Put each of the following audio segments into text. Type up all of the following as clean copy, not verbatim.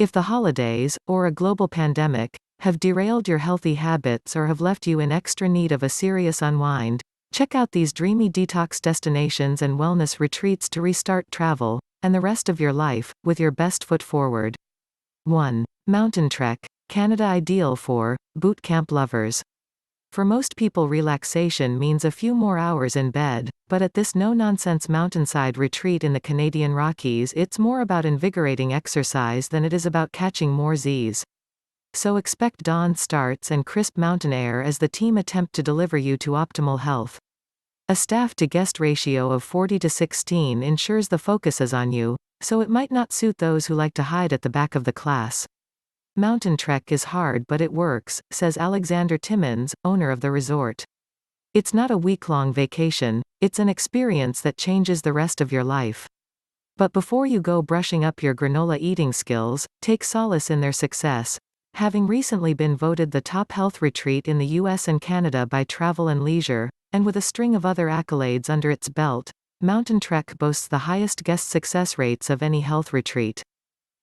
If the holidays, or a global pandemic, have derailed your healthy habits or have left you in extra need of a serious unwind, check out these dreamy detox destinations and wellness retreats to restart travel, and the rest of your life, with your best foot forward. 1. Mountain Trek, Canada, ideal for boot camp lovers. For most people, relaxation means a few more hours in bed, but at this no-nonsense mountainside retreat in the Canadian Rockies, it's more about invigorating exercise than it is about catching more Z's. So expect dawn starts and crisp mountain air as the team attempt to deliver you to optimal health. A staff-to-guest ratio of 40:16 ensures the focus is on you, so it might not suit those who like to hide at the back of the class. Mountain trek is hard, but it works, says Alexander Timmons, owner of the resort. It's not a week-long vacation, it's an experience that changes the rest of your life. But before you go brushing up your granola eating skills, take solace in their success. Having recently been voted the top health retreat in the US and Canada by Travel and Leisure, and with a string of other accolades under its belt, Mountain Trek boasts the highest guest success rates of any health retreat.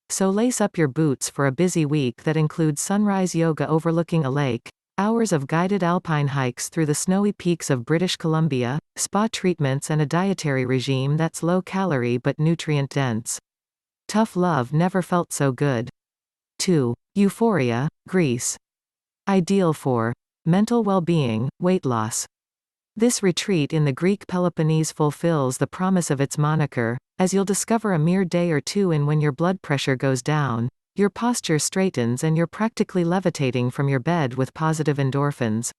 So lace up your boots for a busy week that includes sunrise yoga overlooking a lake, hours of guided alpine hikes through the snowy peaks of British Columbia, spa treatments, and a dietary regime that's low-calorie but nutrient-dense. Tough love never felt so good. 2. Euphoria, Greece. Ideal for mental well-being, weight loss. This retreat in the Greek Peloponnese fulfills the promise of its moniker, as you'll discover a mere day or two in when your blood pressure goes down, your posture straightens, and you're practically levitating from your bed with positive endorphins.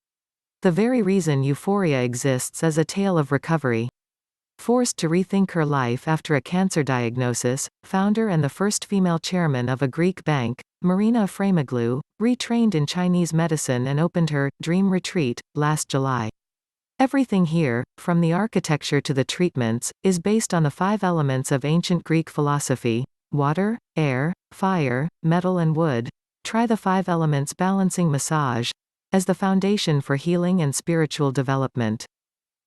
The very reason Euphoria exists is a tale of recovery. Forced to rethink her life after a cancer diagnosis, founder and the first female chairman of a Greek bank, Marina Aframaglou, retrained in Chinese medicine and opened her Dream Retreat last July. Everything here, from the architecture to the treatments, is based on the 5 elements of ancient Greek philosophy: water, air, fire, metal, and wood. Try the 5 elements balancing massage as the foundation for healing and spiritual development.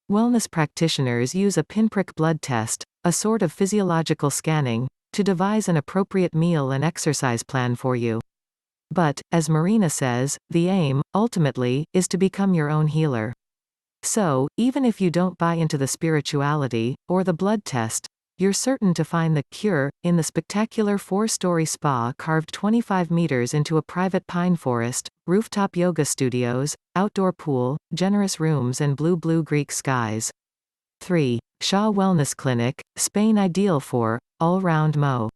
Wellness practitioners use a pinprick blood test, a sort of physiological scanning, to devise an appropriate meal and exercise plan for you. But, as Marina says, the aim, ultimately, is to become your own healer. So, even if you don't buy into the spirituality, or the blood test, you're certain to find the cure in the spectacular 4-story spa carved 25 meters into a private pine forest, rooftop yoga studios, outdoor pool, generous rooms, and blue Greek skies. 3. Shaw Wellness Clinic, Spain, ideal for all-round mo.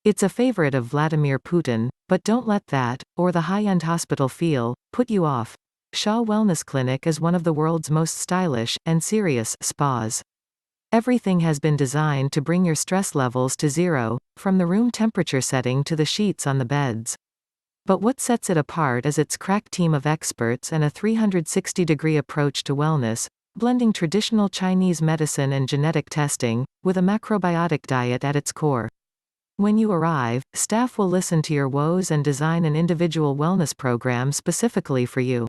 It's a favorite of Vladimir Putin, but don't let that, or the high-end hospital feel, put you off. Shaw Wellness Clinic is one of the world's most stylish and serious spas. Everything has been designed to bring your stress levels to zero, from the room temperature setting to the sheets on the beds. But what sets it apart is its crack team of experts and a 360-degree approach to wellness, blending traditional Chinese medicine and genetic testing, with a macrobiotic diet at its core. When you arrive, staff will listen to your woes and design an individual wellness program specifically for you.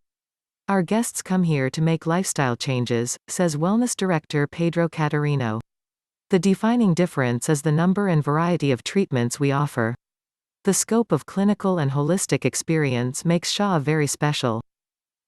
Our guests come here to make lifestyle changes, says Wellness Director Pedro Catarino. The defining difference is the number and variety of treatments we offer. The scope of clinical and holistic experience makes Shaw very special.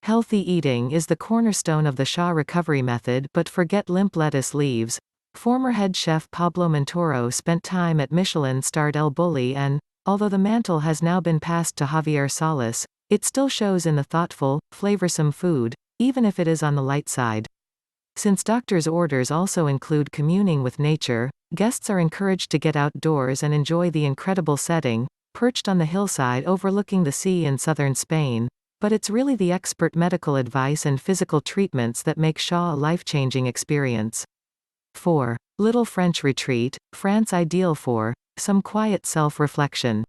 Healthy eating is the cornerstone of the Shaw recovery method, but forget limp lettuce leaves. Former head chef Pablo Montoro spent time at Michelin-starred El Bulli and, although the mantle has now been passed to Javier Salas, it still shows in the thoughtful, flavorsome food, even if it is on the light side. Since doctors' orders also include communing with nature, guests are encouraged to get outdoors and enjoy the incredible setting, perched on the hillside overlooking the sea in southern Spain. But it's really the expert medical advice and physical treatments that make Shaw a life-changing experience. 4. Little French Retreat, France, ideal for some quiet self-reflection.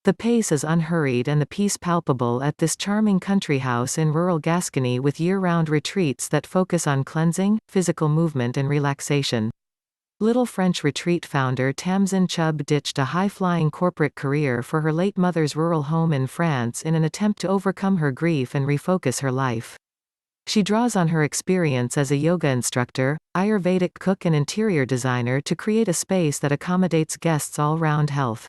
The pace is unhurried and the peace palpable at this charming country house in rural Gascony, with year-round retreats that focus on cleansing, physical movement, and relaxation. Little French Retreat founder Tamzin Chubb ditched a high-flying corporate career for her late mother's rural home in France in an attempt to overcome her grief and refocus her life. She draws on her experience as a yoga instructor, Ayurvedic cook, and interior designer to create a space that accommodates guests' all-round health.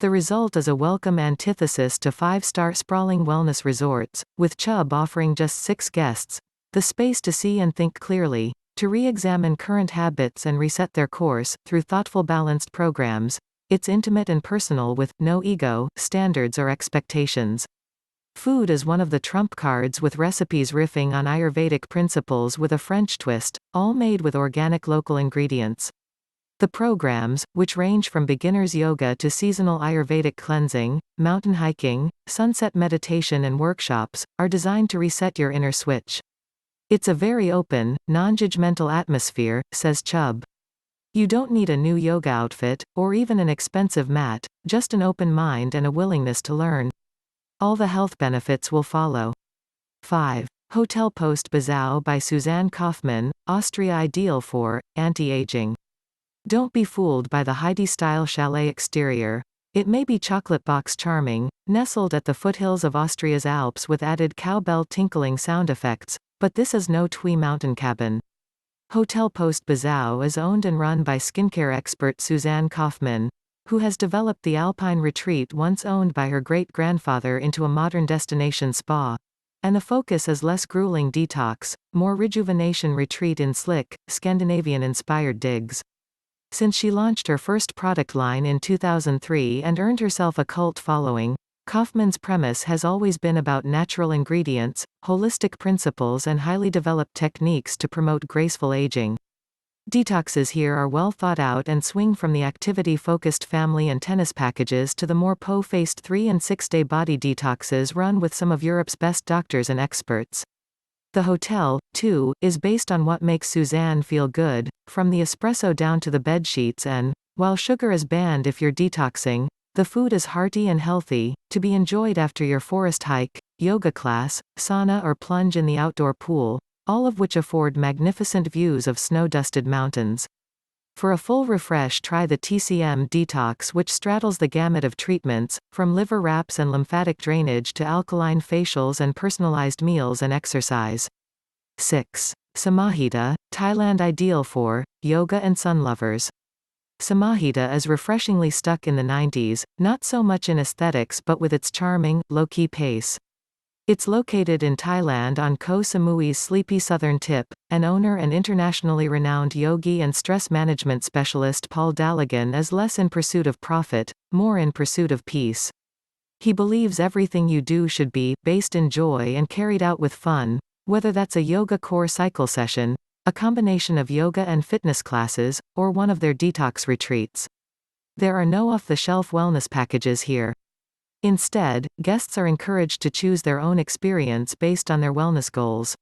The result is a welcome antithesis to five-star sprawling wellness resorts, with Chubb offering just 6 guests the space to see and think clearly, to re-examine current habits and reset their course, through thoughtful balanced programs. It's intimate and personal with no ego, standards or expectations. Food is one of the trump cards, with recipes riffing on Ayurvedic principles with a French twist, all made with organic local ingredients. The programs, which range from beginner's yoga to seasonal Ayurvedic cleansing, mountain hiking, sunset meditation and workshops, are designed to reset your inner switch. It's a very open, non-judgmental atmosphere, says Chubb. You don't need a new yoga outfit, or even an expensive mat, just an open mind and a willingness to learn. All the health benefits will follow. 5. Hotel Post Bazau by Suzanne Kaufmann, Austria, ideal for anti-aging. Don't be fooled by the Heidi-style chalet exterior. It may be chocolate box charming, nestled at the foothills of Austria's Alps with added cowbell tinkling sound effects, but this is no twee mountain cabin. Hotel Post Bazau is owned and run by skincare expert Suzanne Kaufmann, who has developed the alpine retreat once owned by her great-grandfather into a modern destination spa. And the focus is less grueling detox, more rejuvenation retreat in slick, Scandinavian-inspired digs. Since she launched her first product line in 2003 and earned herself a cult following, Kaufmann's premise has always been about natural ingredients, holistic principles and highly developed techniques to promote graceful aging. Detoxes here are well thought out and swing from the activity-focused family and tennis packages to the more po-faced 3- and 6-day body detoxes run with some of Europe's best doctors and experts. The hotel, too, is based on what makes Suzanne feel good, from the espresso down to the bedsheets, and, while sugar is banned if you're detoxing, the food is hearty and healthy, to be enjoyed after your forest hike, yoga class, sauna or plunge in the outdoor pool, all of which afford magnificent views of snow-dusted mountains. For a full refresh, try the TCM Detox, which straddles the gamut of treatments, from liver wraps and lymphatic drainage to alkaline facials and personalized meals and exercise. 6. Samahita, Thailand, ideal for yoga and sun lovers. Samahita is refreshingly stuck in the 90s, not so much in aesthetics but with its charming, low-key pace. It's located in Thailand on Koh Samui's sleepy southern tip, and owner and internationally renowned yogi and stress management specialist Paul Daligan is less in pursuit of profit, more in pursuit of peace. He believes everything you do should be based in joy and carried out with fun, whether that's a yoga core cycle session, a combination of yoga and fitness classes, or one of their detox retreats. There are no off-the-shelf wellness packages here. Instead, guests are encouraged to choose their own experience based on their wellness goals.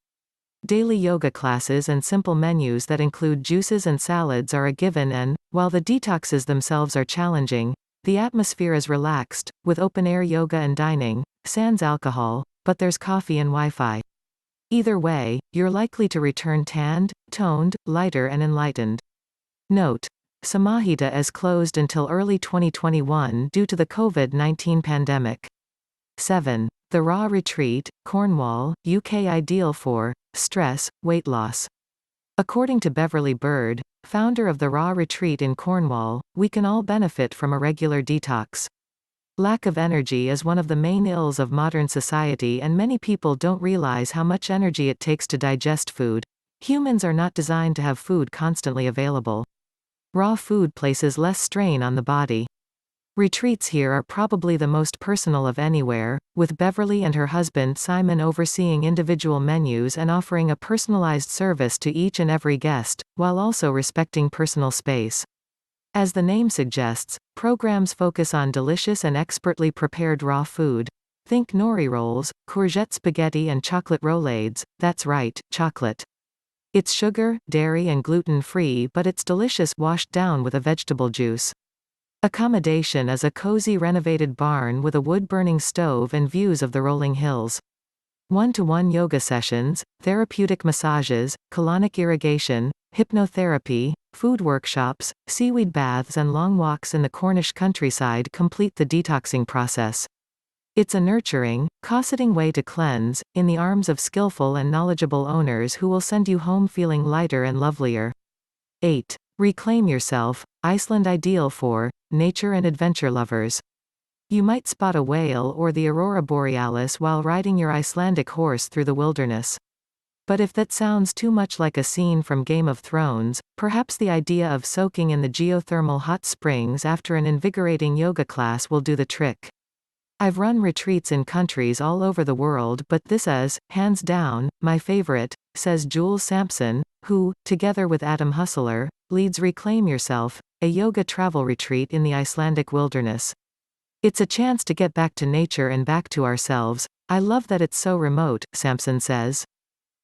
Daily yoga classes and simple menus that include juices and salads are a given, and, while the detoxes themselves are challenging, the atmosphere is relaxed, with open-air yoga and dining, sans alcohol, but there's coffee and Wi-Fi. Either way, you're likely to return tanned, toned, lighter and enlightened. Note: Samahita is closed until early 2021 due to the COVID-19 pandemic. 7. The Raw Retreat, Cornwall, UK, ideal for stress, weight loss. According to Beverly Bird, founder of the Raw Retreat in Cornwall, we can all benefit from a regular detox. Lack of energy is one of the main ills of modern society, and many people don't realize how much energy it takes to digest food. Humans are not designed to have food constantly available. Raw food places less strain on the body. Retreats here are probably the most personal of anywhere, with Beverly and her husband Simon overseeing individual menus and offering a personalized service to each and every guest, while also respecting personal space. As the name suggests, programs focus on delicious and expertly prepared raw food. Think nori rolls, courgette spaghetti and chocolate roulades. That's right, chocolate. It's sugar, dairy and gluten-free, but it's delicious washed down with a vegetable juice. Accommodation is a cozy renovated barn with a wood-burning stove and views of the rolling hills. One-to-one yoga sessions, therapeutic massages, colonic irrigation, hypnotherapy, food workshops, seaweed baths and long walks in the Cornish countryside complete the detoxing process. It's a nurturing, cosseting way to cleanse, in the arms of skillful and knowledgeable owners who will send you home feeling lighter and lovelier. 8. Reclaim Yourself, Iceland, ideal for nature and adventure lovers. You might spot a whale or the aurora borealis while riding your Icelandic horse through the wilderness. But if that sounds too much like a scene from Game of Thrones, perhaps the idea of soaking in the geothermal hot springs after an invigorating yoga class will do the trick. I've run retreats in countries all over the world, but this is, hands down, my favorite, says Jules Sampson, who, together with Adam Husseler, leads Reclaim Yourself, a yoga travel retreat in the Icelandic wilderness. It's a chance to get back to nature and back to ourselves. I love that it's so remote, Sampson says.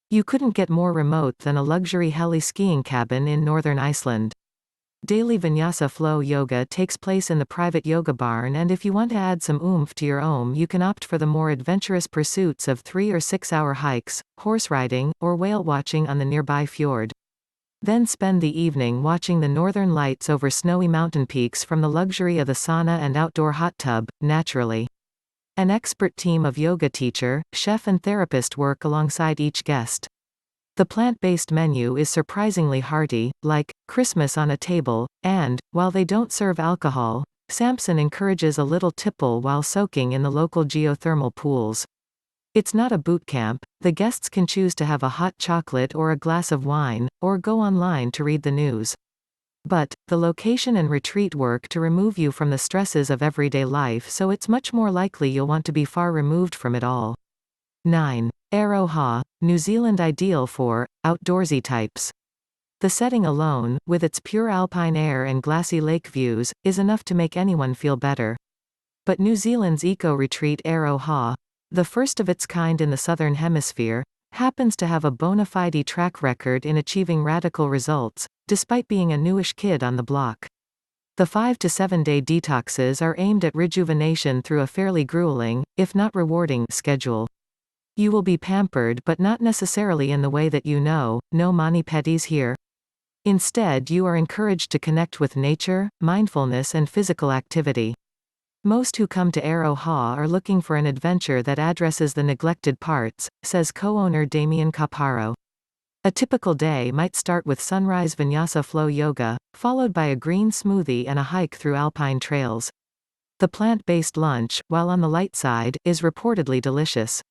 You couldn't get more remote than a luxury heli skiing cabin in northern Iceland. Daily Vinyasa Flow Yoga takes place in the private yoga barn, and if you want to add some oomph to your OM, you can opt for the more adventurous pursuits of 3 or 6 hour hikes, horse riding, or whale watching on the nearby fjord. Then spend the evening watching the northern lights over snowy mountain peaks from the luxury of the sauna and outdoor hot tub, naturally. An expert team of yoga teacher, chef and therapist work alongside each guest. The plant-based menu is surprisingly hearty, like Christmas on a table, and, while they don't serve alcohol, Sampson encourages a little tipple while soaking in the local geothermal pools. It's not a boot camp. The guests can choose to have a hot chocolate or a glass of wine, or go online to read the news. But, the location and retreat work to remove you from the stresses of everyday life, so it's much more likely you'll want to be far removed from it all. 9. Aroha, New Zealand ideal for outdoorsy types. The setting alone, with its pure alpine air and glassy lake views, is enough to make anyone feel better. But New Zealand's eco-retreat Aroha, the first of its kind in the Southern Hemisphere, happens to have a bona fide track record in achieving radical results, despite being a newish kid on the block. The 5 to 7 day detoxes are aimed at rejuvenation through a fairly grueling, if not rewarding, schedule. You will be pampered, but not necessarily in the way that no mani-pedis here. Instead, you are encouraged to connect with nature, mindfulness and physical activity. Most who come to Aroha are looking for an adventure that addresses the neglected parts, says co-owner Damien Caparo. A typical day might start with sunrise Vinyasa Flow Yoga, followed by a green smoothie and a hike through alpine trails. The plant-based lunch, while on the light side, is reportedly delicious.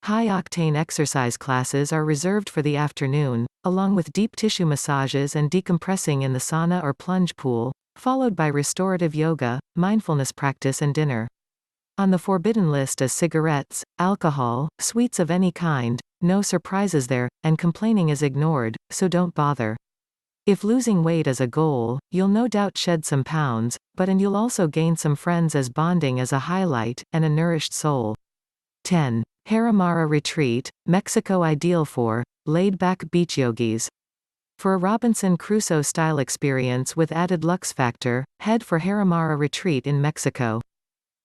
High-octane exercise classes are reserved for the afternoon, along with deep tissue massages and decompressing in the sauna or plunge pool, followed by restorative yoga, mindfulness practice and dinner. On the forbidden list is cigarettes, alcohol, sweets of any kind, no surprises there, and complaining is ignored, so don't bother. If losing weight is a goal, you'll no doubt shed some pounds, and you'll also gain some friends as bonding as a highlight, and a nourished soul. 10. Haramara Retreat, Mexico ideal for laid-back beach yogis. For a Robinson Crusoe-style experience with added luxe factor, head for Haramara Retreat in Mexico.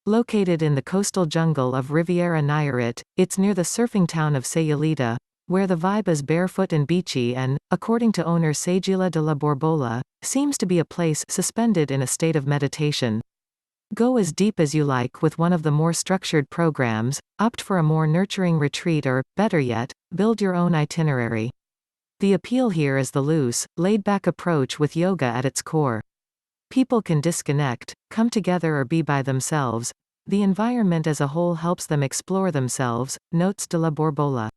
Located in the coastal jungle of Riviera Nayarit, it's near the surfing town of Sayulita, where the vibe is barefoot and beachy and, according to owner Sagila de la Borbola, seems to be a place suspended in a state of meditation. Go as deep as you like with one of the more structured programs, opt for a more nurturing retreat or, better yet, build your own itinerary. The appeal here is the loose, laid-back approach with yoga at its core. People can disconnect, come together or be by themselves. The environment as a whole helps them explore themselves, notes de la Borbola.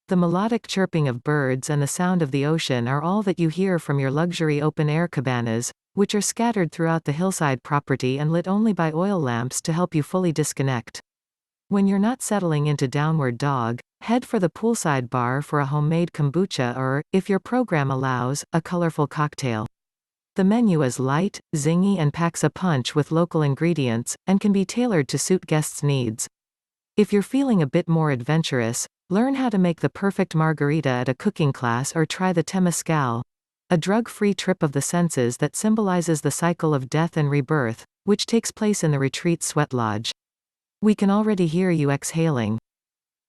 The melodic chirping of birds and the sound of the ocean are all that you hear from your luxury open-air cabanas, which are scattered throughout the hillside property and lit only by oil lamps to help you fully disconnect. When you're not settling into downward dog, head for the poolside bar for a homemade kombucha or, if your program allows, a colorful cocktail. The menu is light, zingy and packs a punch with local ingredients, and can be tailored to suit guests' needs. If you're feeling a bit more adventurous, learn how to make the perfect margarita at a cooking class or try the temazcal, a drug-free trip of the senses that symbolizes the cycle of death and rebirth, which takes place in the retreat sweat lodge. We can already hear you exhaling.